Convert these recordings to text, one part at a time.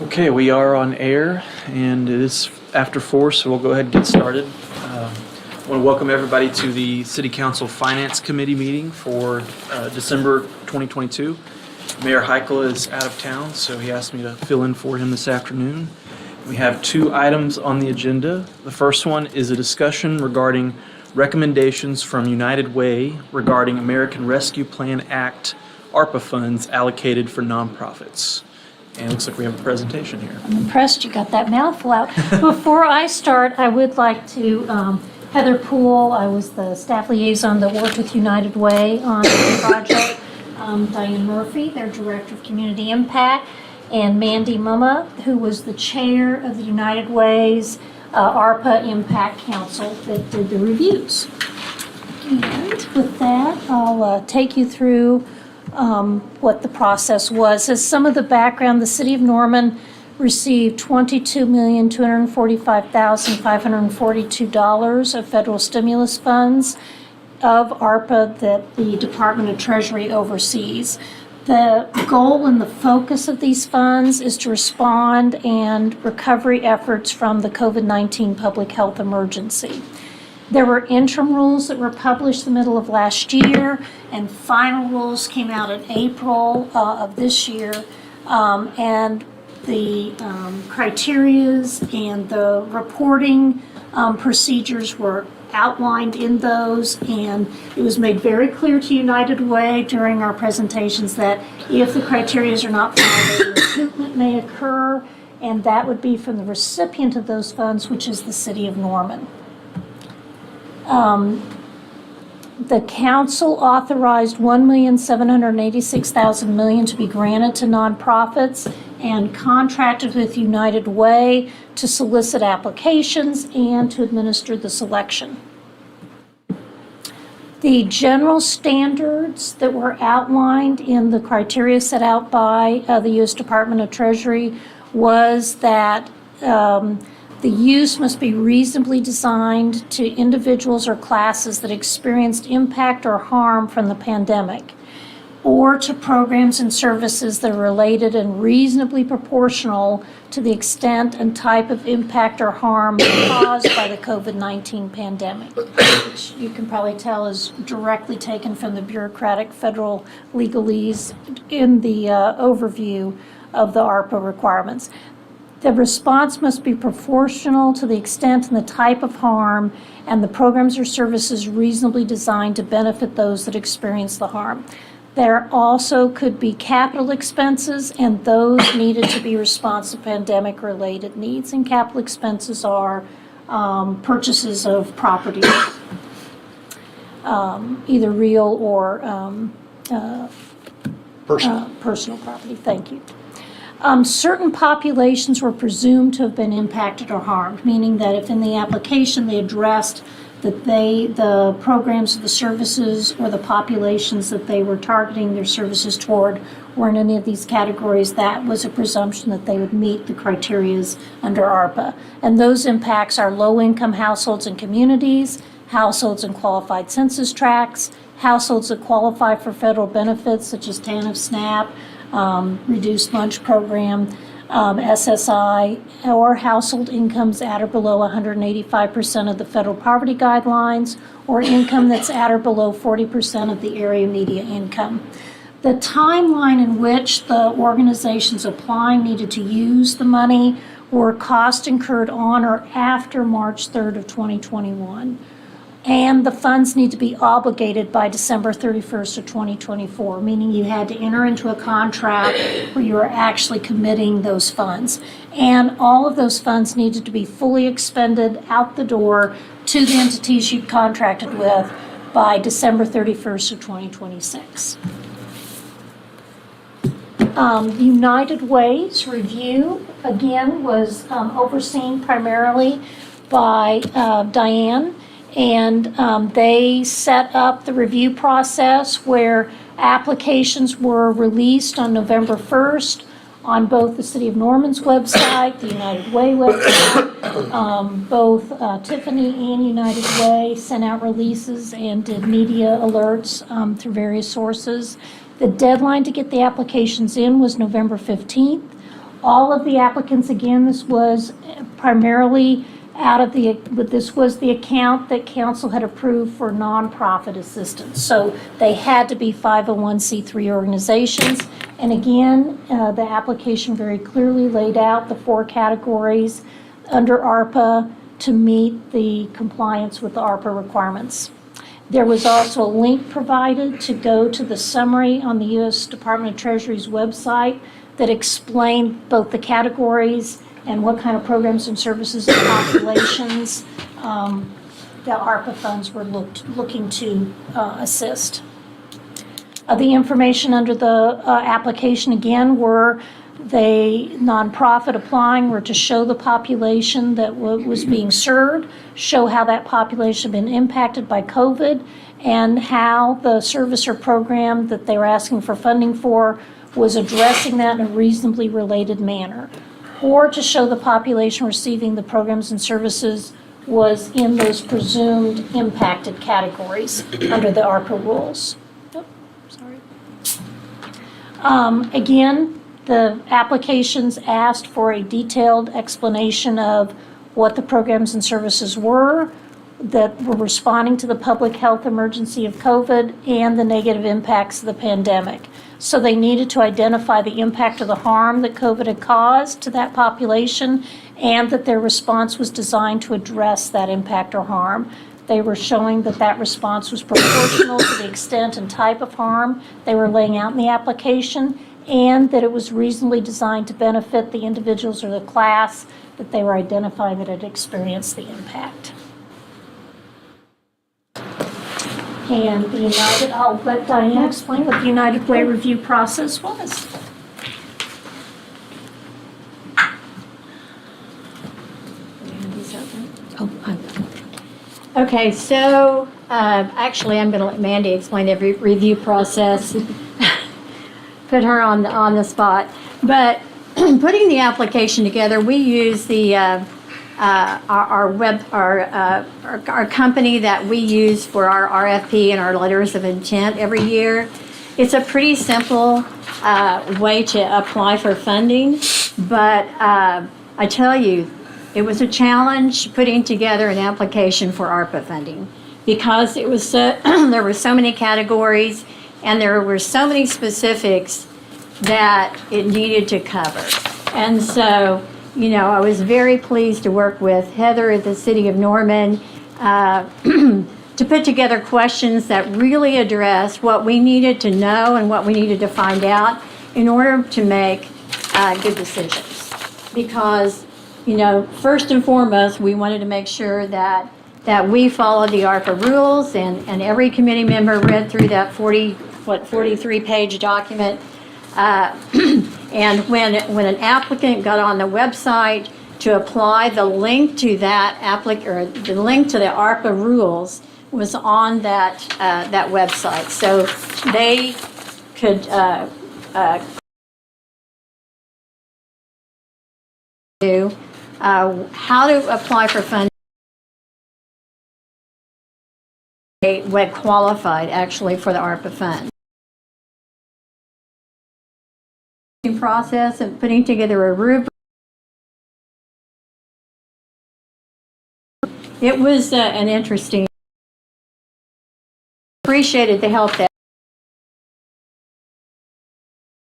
Okay, we are on air, and it is after 4, so we'll go ahead and get started. I want to welcome everybody to the City Council Finance Committee meeting for December 2022. Mayor Heichel is out of town, so he asked me to fill in for him this afternoon. We have 2 items on the agenda. The first one is a discussion regarding recommendations from United Way regarding American Rescue Plan Act ARPA funds allocated for nonprofits. And it looks like we have a presentation here. I'm impressed you got that mouthful out. Before I start, I would like to, Heather Poole, I was the staff liaison that worked with United Way on the project. Diane Murphy, their Director of Community Impact, and Mandy Mumma, who was the chair of the United Way's ARPA Impact Council that did the reviews. And with that, I'll take you through what the process was. As some of the background, the City of Norman received $22,245,542 of federal stimulus funds of ARPA that the Department of Treasury oversees. The goal and the focus of these funds is to respond and recovery efforts from the COVID-19 public health emergency. There were interim rules that were published the middle of last year, and final rules came out in April of this year. And the criterias and the reporting procedures were outlined in those, and it was made very clear to United Way during our presentations that if the criterias are not followed, recoupment may occur, and that would be from the recipient of those funds, which is the City of Norman. The council authorized $1,786,000 million to be granted to nonprofits and contracted with United Way to solicit applications and to administer the selection. The general standards that were outlined in the criteria set out by the U.S. Department of Treasury was that the use must be reasonably designed to individuals or classes that experienced impact or harm from the pandemic, or to programs and services that are related and reasonably proportional to the extent and type of impact or harm caused by the COVID-19 pandemic, which you can probably tell is directly taken from the bureaucratic federal legalese in the overview of the ARPA requirements. The response must be proportional to the extent and the type of harm, and the programs or services reasonably designed to benefit those that experience the harm. There also could be capital expenses, and those needed to be responsive to pandemic-related needs. And capital expenses are purchases of property, either real or personal property. Thank you. Certain populations were presumed to have been impacted or harmed, meaning that if in the application they addressed that the programs, the services, or the populations that they were targeting their services toward were in any of these categories, that was a presumption that they would meet the criterias under ARPA. And those impacts are low-income households and communities, households in qualified census tracts, households that qualify for federal benefits such as TANF, SNAP, reduced lunch program, SSI, or household incomes at or below 185% of the federal poverty guidelines, or income that's at or below 40% of the area median income. The timeline in which the organizations applying needed to use the money were costs incurred on or after March 3rd of 2021. And the funds need to be obligated by December 31st of 2024, meaning you had to enter into a contract where you were actually committing those funds. And all of those funds needed to be fully expended out the door to the entities you'd contracted with by December 31st of 2026. United Way's review, again, was overseen primarily by Diane. And they set up the review process where applications were released on November 1st on both the City of Norman's website, the United Way website. Both Tiffany and United Way sent out releases and did media alerts through various sources. The deadline to get the applications in was November 15th. All of the applicants, again, this was primarily this was the account that council had approved for nonprofit assistance. So they had to be 501c3 organizations. And again, the application very clearly laid out the 4 categories under ARPA to meet the compliance with the ARPA requirements. There was also a link provided to go to the summary on the U.S. Department of Treasury's website that explained both the categories and what kind of programs and services and populations the ARPA funds were looking to assist. The information under the application, again, were the nonprofit applying were to show the population that was being served, show how that population had been impacted by COVID, and how the service or program that they were asking for funding for was addressing that in a reasonably related manner, or to show the population receiving the programs and services was in those presumed impacted categories under the ARPA rules. Oh, sorry. Again, the applications asked for a detailed explanation of what the programs and services were that were responding to the public health emergency of COVID and the negative impacts of the pandemic. So they needed to identify the impact or the harm that COVID had caused to that population, and that their response was designed to address that impact or harm. They were showing that that response was proportional to the extent and type of harm they were laying out in the application, and that it was reasonably designed to benefit the individuals or the class that they were identifying that had experienced the impact. And the United, I'll let Diane explain what the United Way review process was. Okay, so actually I'm going to let Mandy explain every review process. Put her on the spot. But putting the application together, we use the our company that we use for our RFP and our letters of intent every year. It's a pretty simple way to apply for funding, but I tell you, it was a challenge putting together an application for ARPA funding because it was there were so many categories and there were so many specifics that it needed to cover. And so, you know, I was very pleased to work with Heather at the City of Norman to put together questions that really addressed what we needed to know and what we needed to find out in order to make good decisions. Because, you know, first and foremost, we wanted to make sure that we followed the ARPA rules, and every committee member read through that 43-page document. And when an applicant got on the website to apply, the link to that the link to the ARPA rules was on that website, so they could how to apply for funding. What qualified actually for the ARPA fund. Process of putting together a rubric. It was an interesting. Appreciated the help that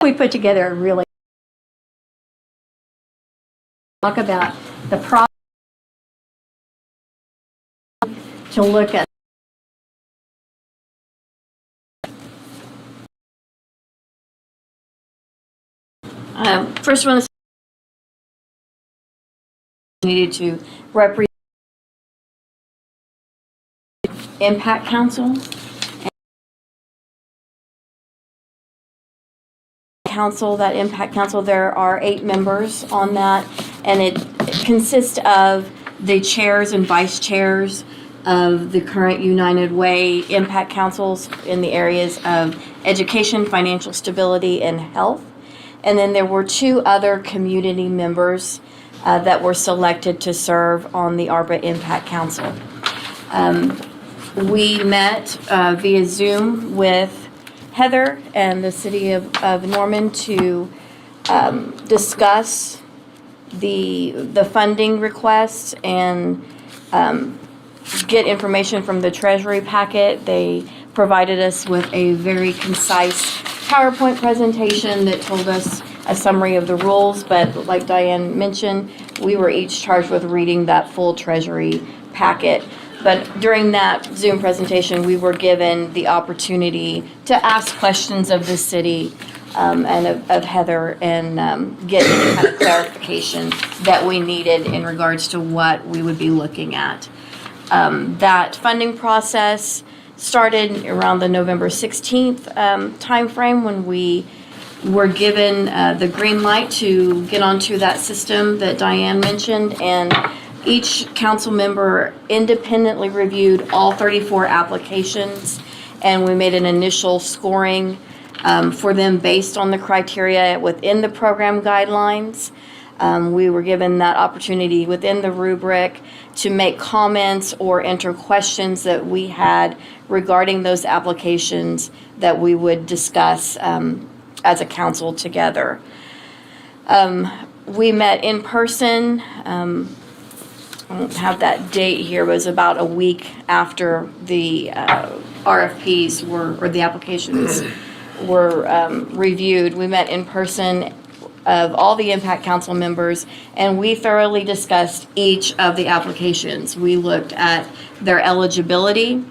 we put together. A really talk about the process to look at. First one needed to represent Impact Council. That Impact Council, there are 8 members on that, and it consists of the chairs and vice chairs of the current United Way Impact Councils in the areas of education, financial stability, and health. And then there were 2 other community members that were selected to serve on the ARPA Impact Council. We met via Zoom with Heather and the City of Norman to discuss the funding requests and get information from the Treasury packet. They provided us with a very concise PowerPoint presentation that told us a summary of the rules, but like Diane mentioned, we were each charged with reading that full Treasury packet. But during that Zoom presentation, we were given the opportunity to ask questions of the city and of Heather and get any kind of clarification that we needed in regards to what we would be looking at. That funding process started around the November 16th timeframe when we were given the green light to get onto that system that Diane mentioned, and each council member independently reviewed all 34 applications, and we made an initial scoring for them based on the criteria within the program guidelines. We were given that opportunity within the rubric to make comments or enter questions that we had regarding those applications that we would discuss as a council together. We met in person. I don't have that date here, but it was about a week after the RFPs or the applications were reviewed. We met in person of all the Impact Council members, and we thoroughly discussed each of the applications. We looked at their eligibility.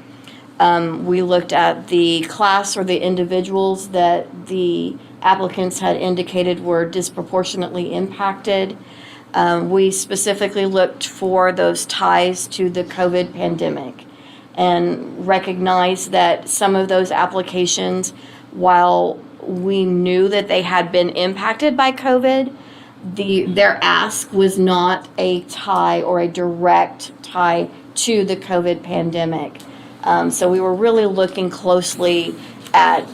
We looked at the class or the individuals that the applicants had indicated were disproportionately impacted. We specifically looked for those ties to the COVID pandemic and recognized that some of those applications, while we knew that they had been impacted by COVID, their ask was not a tie or a direct tie to the COVID pandemic. So we were really looking closely at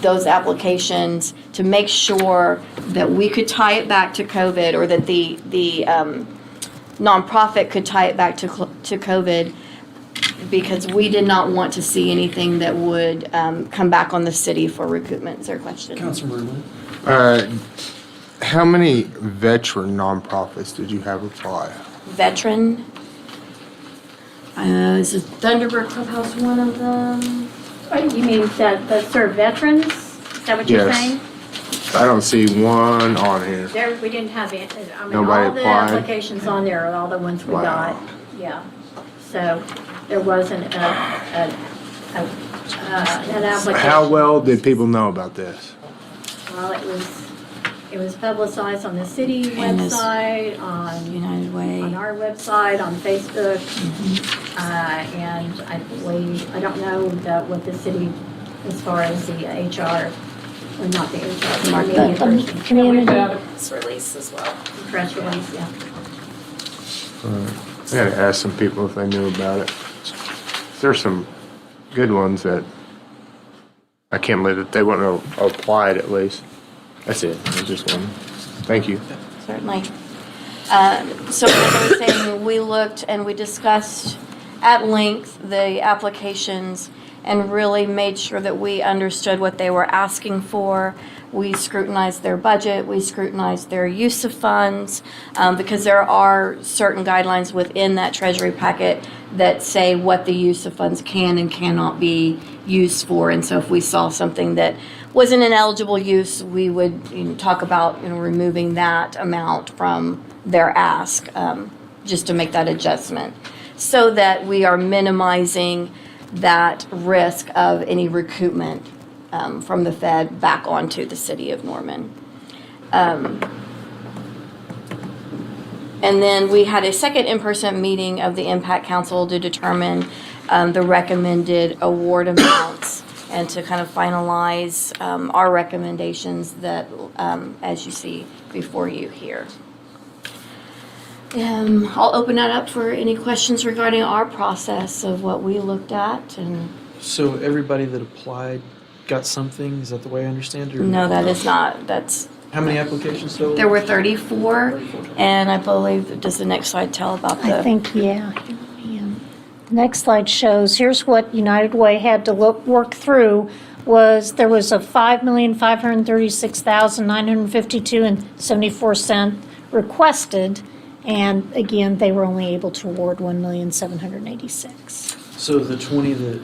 those applications to make sure that we could tie it back to COVID, or that the nonprofit could tie it back to COVID, because we did not want to see anything that would come back on the city for recoupment. Is there a question? Councilmember Lynn? How many veteran nonprofits did you have apply? Veteran. Is the Thunderbird Clubhouse one of them? You mean that serve veterans? Is that what you're Yes. saying? I don't see one on here. There, we didn't have it. I mean, Nobody all the applied? applications on there are all the ones we Wow. got. Yeah. So there wasn't an application. How well did people know about this? Well, it was publicized on the city And this- website, on United Way. on our website, on Facebook, and I believe, I don't know what the city, as far as the HR, or not the HR, the marketing person, The community. Press release as well. press release, yeah. I gotta ask some people if they knew about it. There's some good ones that I can't believe that they wouldn't have applied at least. That's it. I just one. Thank you. Certainly. So as I was saying, we looked and we discussed at length the applications and really made sure that we understood what they were asking for. We scrutinized their budget, we scrutinized their use of funds, because there are certain guidelines within that Treasury packet that say what the use of funds can and cannot be used for. And so if we saw something that wasn't an eligible use, we would talk about removing that amount from their ask, just to make that adjustment, so that we are minimizing that risk of any recoupment from the Fed back onto the city of Norman. And then we had a second in-person meeting of the Impact Council to determine the recommended award amounts and to kind of finalize our recommendations that, as you see before you here. I'll open that up for any questions regarding our process of what we looked at. And So everybody that applied got something? Is that the way I understand it? or- no, that is not, that's, How many applications total? there were 34, and I believe, does the next slide tell about the? I think, yeah. The next slide shows, here's what United Way had to work through was, there was a $5,536,952.74 requested, and again, they were only able to award $1,786,000. So the 20 that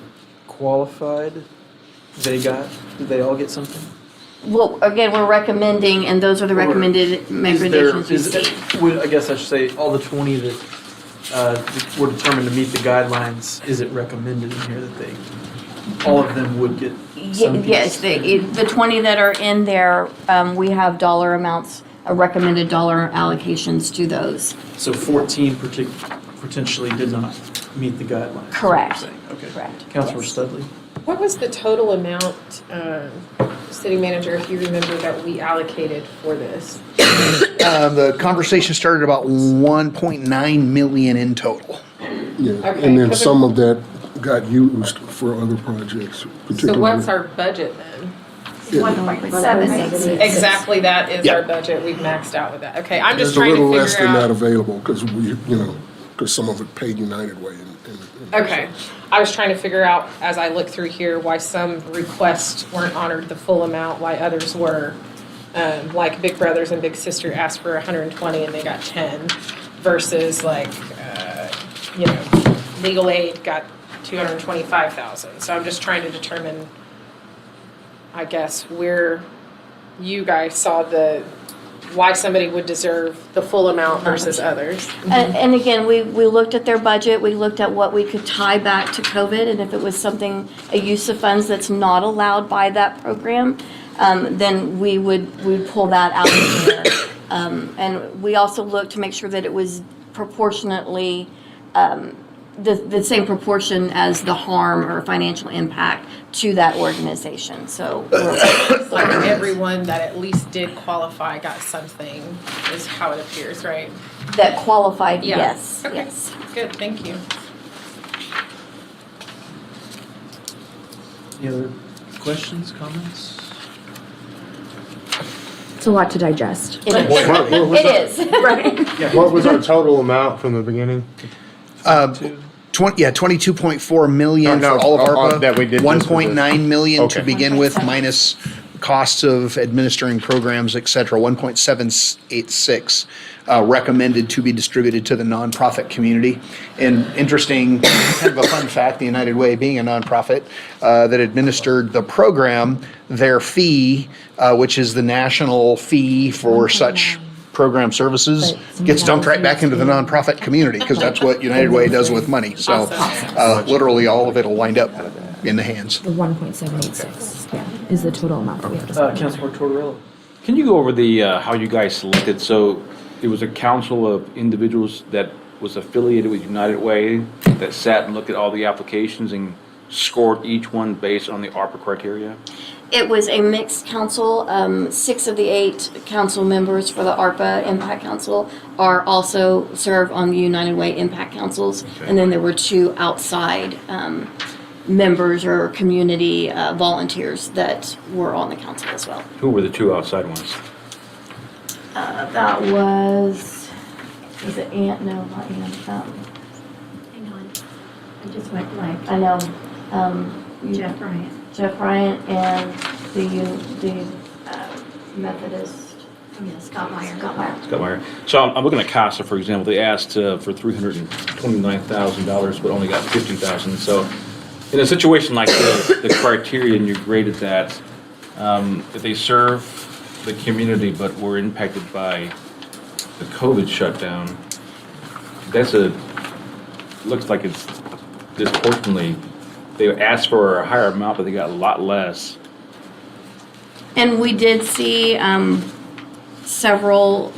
qualified, did they all get something? Well, again, we're recommending, and those are the recommented recommendations you see. I guess I should say, all the 20 that were determined to meet the guidelines, is it recommended in here that all of them would get some piece? Yes, the 20 that are in there, we have dollar amounts, recommended dollar allocations to those. So 14 potentially did not meet the guidelines? is what you're Correct. saying. Okay. Correct. Councilor Yes. Studley? What was the total amount, city manager, if you remember, that we allocated for this? The conversation started about 1.9 million in total. Yeah, Okay, and then 'cause some of that got used for other projects, So particularly. what's our budget then? 1.786. Exactly, that is our Yeah. budget. We've maxed out with that. Okay, I'm just There's a trying to little less figure than that out. available, because because some of it paid United Way. Okay, I was trying to figure out, as I look through here, why some requests weren't honored the full amount, why others were. Like Big Brothers and Big Sister asked for 120 and they got 10, versus like, legal aid got 225,000. So I'm just trying to determine, I guess, where you guys saw why somebody would deserve the full amount versus others. And again, we looked at their budget, we looked at what we could tie back to COVID, and if it was something, a use of funds that's not allowed by that program, then we'd pull that out of there. And we also looked to make sure that it was proportionately, the same proportion as the harm or financial impact to that organization, so. So everyone that at least did qualify got something, is how it appears, right? That qualified, Yeah. yes, Okay. yes. Good, thank you. Any other questions, comments? It's a lot to digest. It is. What was It is. What was our total amount from the beginning? 22.4 million No, for all of ARPA. that we did just for this. 1.9 million to Okay. begin with, minus costs of administering programs, et cetera. 1.786 recommended to be distributed to the nonprofit community. And interesting, kind of a fun fact, the United Way being a nonprofit that administered the program, their fee, which is the national fee for such program services, gets dumped right back into the nonprofit community, because that's what United Way does with money. So literally all of it will wind up in the hands. The 1.786, is the total amount that we have to spend. Councilor Tortorella? Can you go over the, how you guys selected? So it was a council of individuals that was affiliated with United Way that sat and looked at all the applications and scored each one based on the ARPA criteria? It was a mixed council. 6 of the 8 council members for the ARPA Impact Council are also serve on the United Way Impact Councils. Okay. And then there were 2 outside members or community volunteers that were on the council as well. Who were the 2 outside ones? That was it Ann? No, not Ann. Hang on. I just went blank. I know. Jeff Bryant. Jeff Bryant and the Methodist. Yeah, Scott Meyer. Scott Meyer. So I'm looking at CASA, for example. They asked for $329,000, but only got $15,000. So in a situation like this, the criteria, and you graded that, if they serve the community but were impacted by the COVID shutdown, looks like it's disproportionately, they asked for a higher amount, but they got a lot less. And we did see several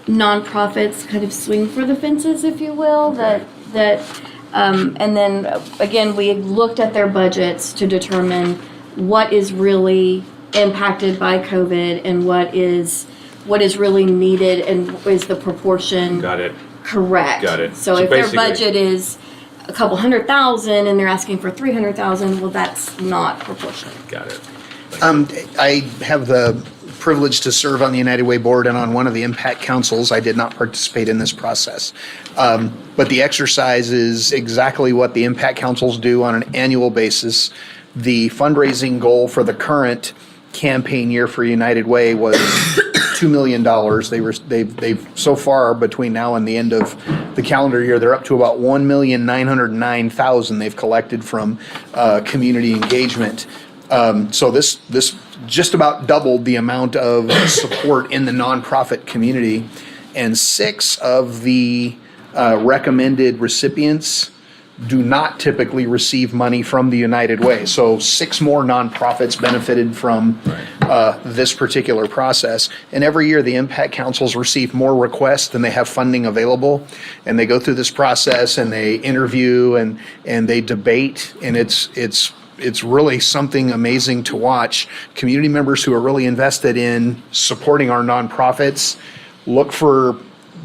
nonprofits kind of swing for the fences, if you will, and then again, we looked at their budgets to determine what is really impacted by COVID and what is really needed and is the proportion Got it. correct. Got it. So So if their basically- budget is a couple $100,000 and they're asking for $300,000, well, that's not proportionate. Got it. I have the privilege to serve on the United Way board and on one of the impact councils. I did not participate in this process. But the exercise is exactly what the impact councils do on an annual basis. The fundraising goal for the current campaign year for United Way was $2 million. They've so far, between now and the end of the calendar year, they're up to about $1,909,000 they've collected from community engagement. So this just about doubled the amount of support in the nonprofit community, and 6 of the recommended recipients do not typically receive money from the United Way. So 6 more nonprofits benefited from this particular process. And every year, the impact councils receive more requests than they have funding available. And they go through this process and they interview and they debate. And it's really something amazing to watch. Community members who are really invested in supporting our nonprofits look for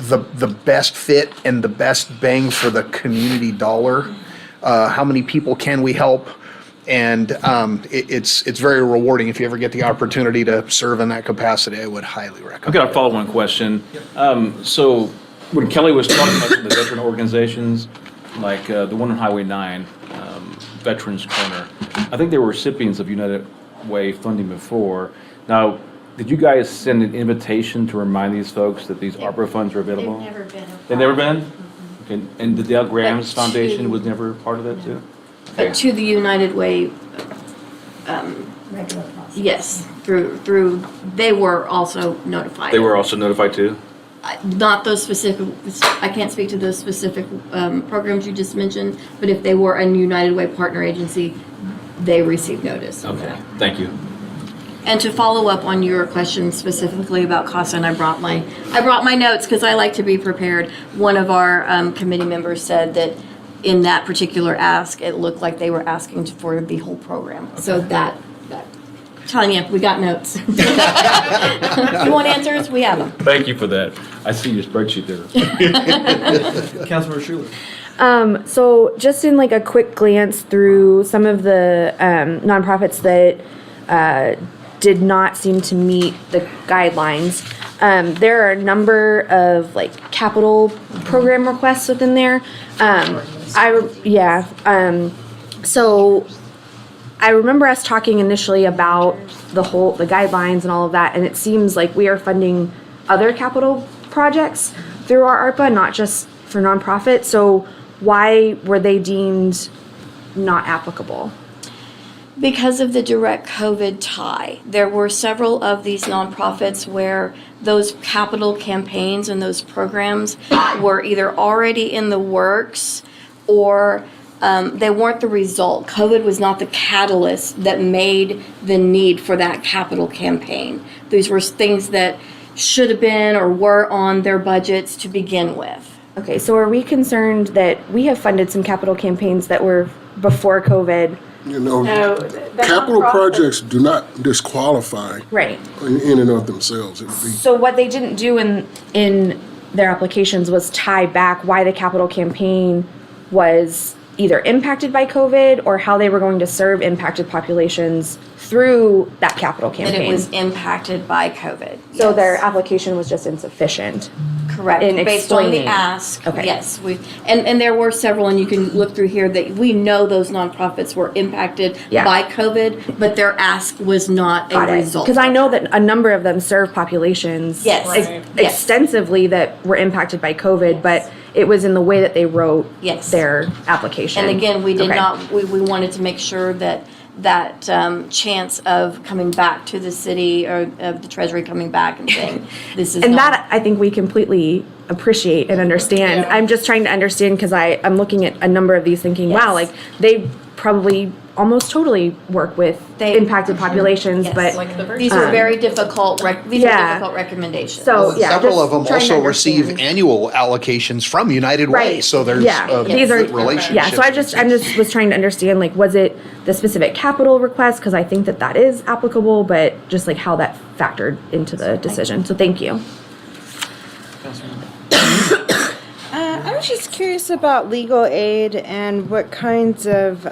the best fit and the best bang for the community dollar. How many people can we help? And it's very rewarding. If you ever get the opportunity to serve in that capacity, I would highly recommend. I've got a follow-on question. So when Kelly was talking about some of the veteran organizations, like the one on Highway 9, Veterans Corner, I think they were recipients of United Way funding before. Now, did you guys send an invitation to remind these folks that these ARPA funds are available? They've never been. They've never been? Okay, and the Dale Grahams But Foundation to- was never part of that too? But to the United Way, Regular process. yes, through, they were also notified. They were also notified too? Not those specific, I can't speak to those specific programs you just mentioned, but if they were a United Way partner agency, they received notice. Okay, thank you. And to follow up on your question specifically about CASA, and I brought my notes because I like to be prepared. One of our committee members said that in that particular ask, it looked like they were asking for the whole program. So that, telling you, we got notes. You want answers? We have them. Thank you for that. I see your spreadsheet there. Councilmember Schuler. So just in like a quick glance through some of the nonprofits that did not seem to meet the guidelines, there are a number of like capital program requests within there. So I remember us talking initially about the guidelines and all of that, and it seems like we are funding other capital projects through our ARPA, not just for nonprofit. So why were they deemed not applicable? Because of the direct COVID tie, there were several of these nonprofits where those capital campaigns and those programs were either already in the works or they weren't the result. COVID was not the catalyst that made the need for that capital campaign. These were things that should have been or were on their budgets to begin with. Okay, so are we concerned that we have funded some capital campaigns that were before COVID? You know, No, the capital nonprofit- projects do not disqualify Right. in and of themselves. It would be, So what they didn't do in their applications was tie back why the capital campaign was either impacted by COVID or how they were going to serve impacted populations through that capital And campaign. it was impacted by COVID. So Yes. their application was just insufficient. Correct. in Based on the explaining. ask, Okay. yes. And there were several, and you can look through here, that we know those nonprofits were impacted Yeah. by COVID, but their ask was not a result. Because I know that a number of them serve populations Yes. Right. Yes. extensively that were impacted by COVID, but it was in the way that they wrote Yes. their application. And again, we did Okay. not, we wanted to make sure that chance of coming back to the city or of the treasury coming back and saying, this is And not. that I think we completely appreciate and understand. Yeah. I'm just trying to understand because I'm looking at a number of these thinking, wow, Yes. like they probably almost totally work with They- impacted populations, Yes. but Like the virtual. These are very difficult, these are yeah. difficult recommendations. So, yeah, Several just of them trying to also receive understand. annual allocations from United Way, Right. so there's Yeah. a These are- good relationship. Yeah, so I just was trying to understand, like, was it the specific capital request? Because I think that is applicable, but just like how that factored into the decision. So thank you. I was just curious about legal aid and what kinds of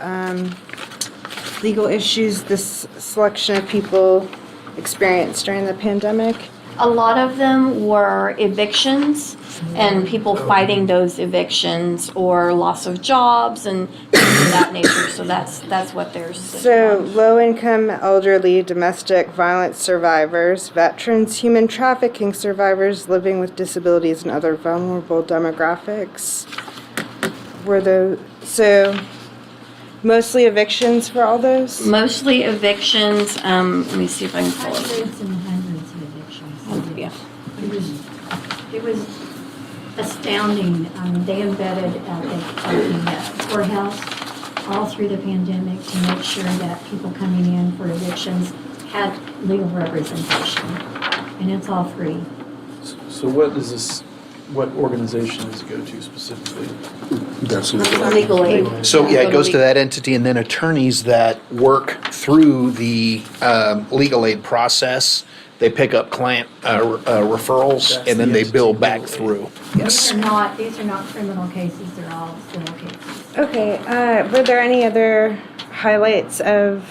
legal issues this selection of people experienced during the pandemic. A lot of them were evictions and people fighting those evictions or loss of jobs and things of that nature. So that's what they're. So, low-income, elderly, domestic violence survivors, veterans, human trafficking survivors living with disabilities and other vulnerable demographics. So mostly evictions for all those? Mostly evictions. Let me see if I can pull it. Hundreds and hundreds of evictions. Yeah. It was astounding. They embedded at the courthouse all through the pandemic to make sure that people coming in for evictions had legal representation. And it's all free. So what organization does it go to specifically? That's Legal aid. So, yeah, it goes to that entity, and then attorneys that work through the legal aid process, they pick up client referrals, That's and then the they entity, bill legal back aid. through. These are not criminal cases, they're all civil cases. Okay, were there any other highlights of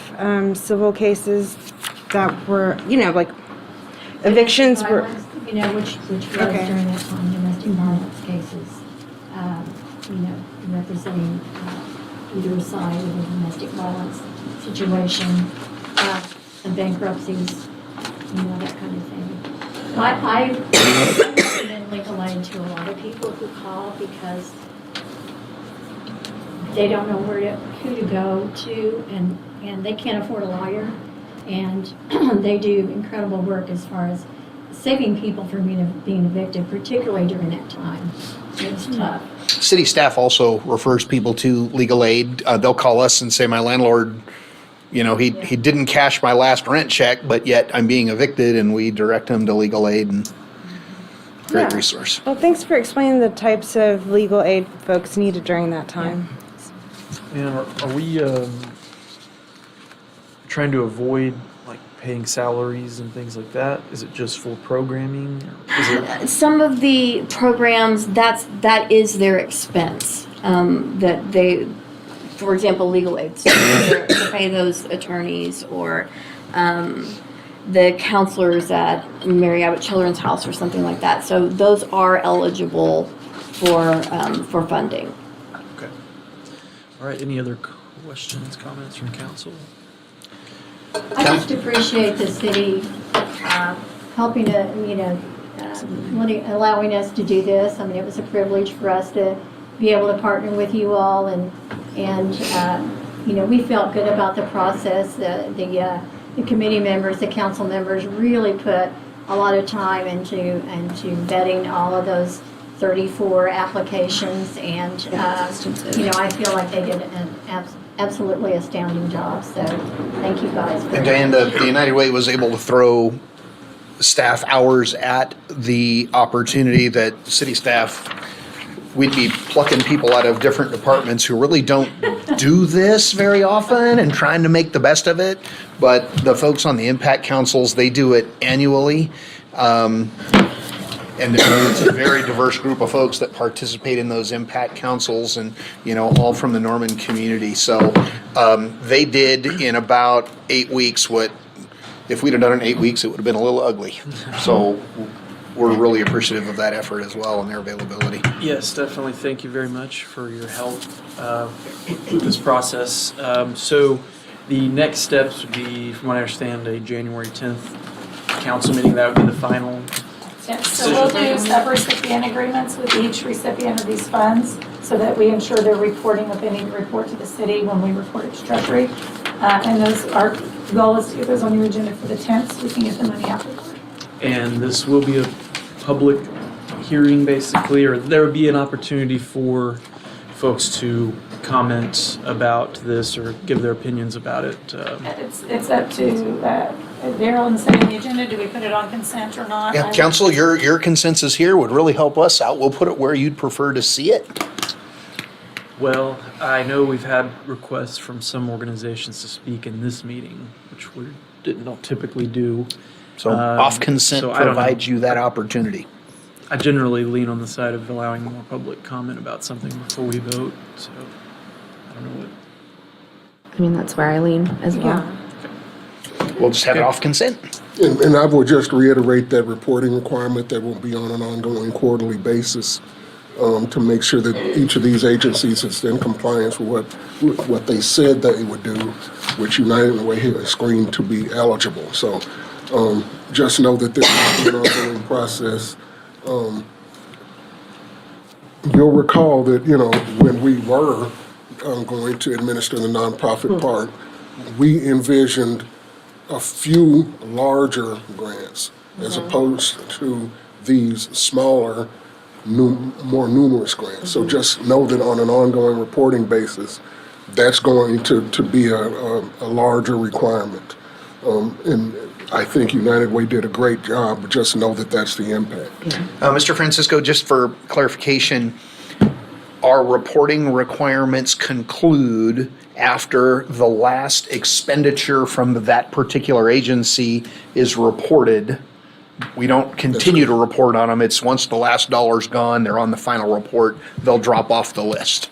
civil cases that were, like evictions were? Violence, which was Okay. during that time, domestic violence cases, representing either side of a domestic violence situation, and bankruptcies, that kind of thing. I recommend legal aid to a lot of people who call because they don't know who to go to, and they can't afford a lawyer, and they do incredible work as far as saving people from being evicted, particularly during that time. It's tough. City staff also refers people to legal aid. They'll call us and say, my landlord, he didn't cash my last rent check, but yet I'm being evicted, and we direct them to legal aid, and great Yeah. resource. Well, thanks for explaining the types of legal aid folks needed during that time. And are we trying to avoid like paying salaries and things like that? Is it just for programming? Or is it Some of the programs, that is their expense. That they, for example, legal aid, so to pay those attorneys or the counselors at Mary Abbott Children's House or something like that. So those are eligible for funding. okay? All right. Any other questions, comments from council? I just appreciate the city helping to, allowing us to do this. I mean, it was a privilege for us to be able to partner with you all, and we felt good about the process. The committee members, the council members really put a lot of time into vetting all of those 34 applications, and I feel like they did an absolutely astounding job. So thank you guys. And Diane, the United Way was able to throw staff hours at the opportunity that city staff, we'd be plucking people out of different departments who really don't do this very often and trying to make the best of it. But the folks on the impact councils, they do it annually. And it's a very diverse group of folks that participate in those impact councils, and, all from the Norman community. So they did in about 8 weeks what, if we'd have done it in 8 weeks, it would have been a little ugly. So we're really appreciative of that effort as well and their availability. Yes, definitely. Thank you very much for your help with this process. So the next steps would be, from what I understand, a January 10th council meeting. That would be the final. Yes, so we'll do sub-recipient agreements with each recipient of these funds so that we ensure they're reporting what they need to report to the city when we report it to Treasury. And our goal is to get those on your agenda for the 10th so we can get the money out the door. And this will be a public hearing, basically, or there would be an opportunity for folks to comment about this or give their opinions about it. It's up to Daryl and setting the agenda. Do we put it on consent or not? Yeah, council, your consensus here would really help us out. We'll put it where you'd prefer to see it. Well, I know we've had requests from some organizations to speak in this meeting, which we don't typically do. So off consent so I don't know. provides you that opportunity. I generally lean on the side of allowing more public comment about something before we vote, so I don't know what. That's where I lean as well. We'll just have it off consent. And I will just reiterate that reporting requirement that will be on an ongoing quarterly basis to make sure that each of these agencies is in compliance with what they said they would do, which United Way has screened to be eligible. So just know that this is an ongoing process. You'll recall that, when we were going to administer the nonprofit part, we envisioned a few larger grants as opposed to these smaller, more numerous grants. So just know that on an ongoing reporting basis, that's going to be a larger requirement. And I think United Way did a great job, but just know that that's the impact. Mr. Francisco, just for clarification, our reporting requirements conclude after the last expenditure from that particular agency is reported. We don't continue to report on them. It's once the last dollar's gone, they're on the final report, they'll drop off the list.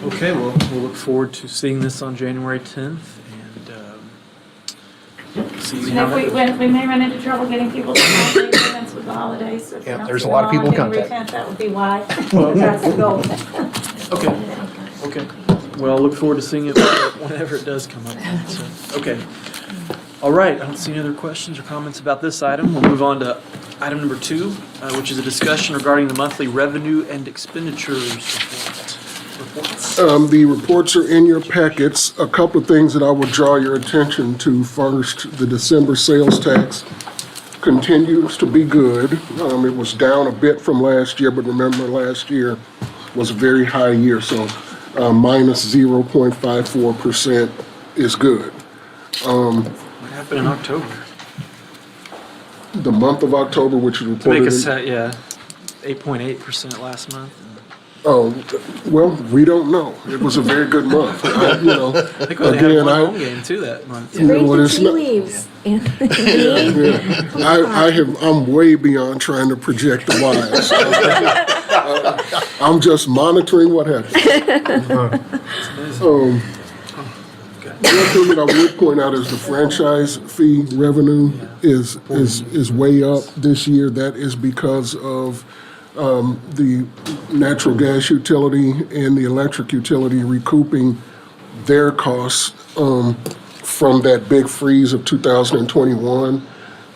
Okay, well, we'll look forward to seeing this on January 10th and see how And that we may run into trouble getting people to holiday payments with the holidays. So if Yeah, you don't there's see a lot of them people on January contact. 10th, that would be why. That's the goal. Okay. Well, I look forward to seeing it whenever it does come up. So, okay. All right, I don't see any other questions or comments about this item. We'll move on to item number 2, which is a discussion regarding the monthly revenue and expenditures reports. The reports are in your packets. A couple of things that I would draw your attention to. First, the December sales tax continues to be good. It was down a bit from last year, but remember last year was a very high year, so minus 0.54% is good. What happened in October? The month of October, which is To make reported us, in, 8.8% last month. well, we don't know. It was a very good month. I think we only had Again, one home game too that month. Read what the it's tea not- leaves, Anthony. I'm way beyond trying to project the wise. I'm just monitoring what happens. One thing that I would point out is the franchise fee revenue is way up this year. That is because of the natural gas utility and the electric utility recouping their costs from that big freeze of 2021.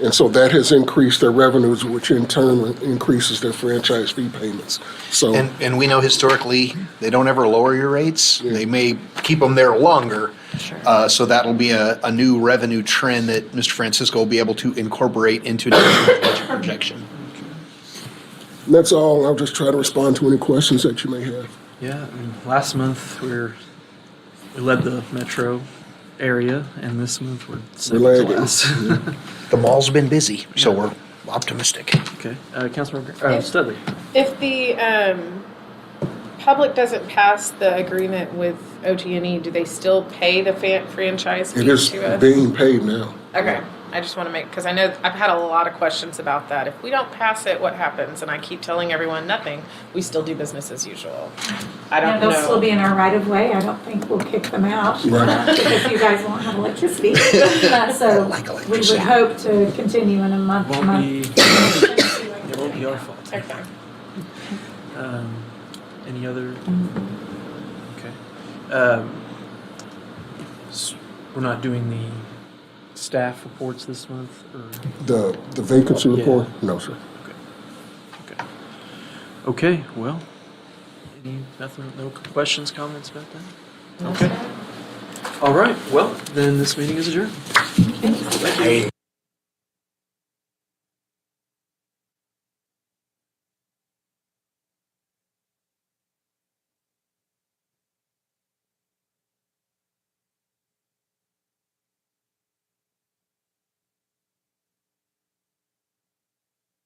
And so that has increased their revenues, which in turn increases their franchise fee payments. So, And we know historically, they don't ever lower your rates. They may keep them there longer. So that'll be a new revenue trend that Mr. Francisco will be able to incorporate into the budget projection. that's all. I'll just try to respond to any questions that you may have. Yeah, and last month we led the metro area, and this month we're second to lagging. last. The mall's been busy, so we're optimistic. Okay, Councilmember Studley. If the public doesn't pass the agreement with OG&E, do they still pay the franchise It fee is to us? being paid now. Okay, I just want to make, because I know I've had a lot of questions about that. If we don't pass it, what happens? And I keep telling everyone nothing. We still do business as usual. I don't And they'll still know. be in our right of way. I don't think we'll kick them out Right. because you guys won't have electricity. So Like we would electricity. hope to continue in a month to Won't month. be, it won't be our fault. Okay. Any other? Okay. We're not doing the staff reports this month, or? The vacancy Yeah. report? No, sir. Okay. Okay, well, no questions, comments about that? Okay. All right, well, then this meeting is adjourned. Thank you.